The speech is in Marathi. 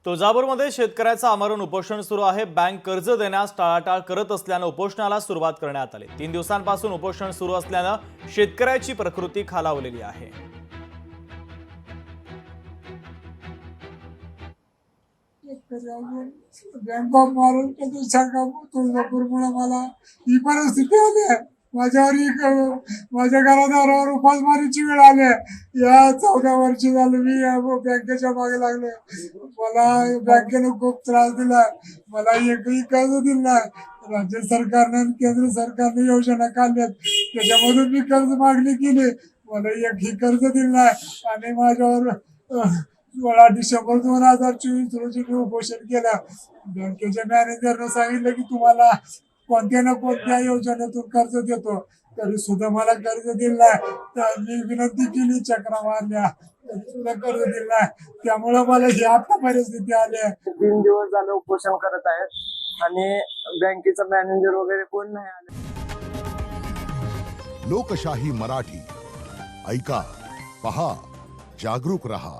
तुळजापूरमध्ये शेतकऱ्याचं आमरण उपोषण सुरू आहे। बँक कर्ज देण्यास टाळाटाळ करत असल्याने उपोषणाला सुरुवात करण्यात आली। 3 दिवसांपासून उपोषण सुरू असल्याने शेतकऱ्याची प्रकृती खालावलेली आहे। बँक ऑफ महाराष्ट्र शाखा तुळजापूरमुळे मला ही परिस्थिती आली आहे। माझ्या घरादारावर उपासमारीची वेळ आली आहे। या 14 वर्ष झालं मी या बँकेच्या मागे लागलो। मला बँकेने खूप त्रास दिलाय। मला एकही कर्ज दिलं नाही। राज्य सरकारने आणि केंद्र सरकारने योजना काढल्यात, त्याच्यामधून मी कर्ज मागणी केली, मला एकही कर्ज दिलं नाही। आणि माझ्यावर 16 डिसेंबर 2024 रोजी मी उपोषण केलं। बँकेच्या मॅनेजरने सांगितलं की तुम्हाला कोणत्या ना कोणत्या योजनेतून कर्ज देतो, तरी सुद्धा मला कर्ज दिलं नाही। तर मी विनंती केली, चक्रा मारल्या, तरी सुद्धा कर्ज दिलं नाही। त्यामुळे मला ही आता परिस्थिती आली आहे। 3 दिवस झालं उपोषण करत आहेत आणि बँकेचा मॅनेजर वगैरे कोण नाही आले। लोकशाही मराठी ऐका, पहा, जागरूक रहा।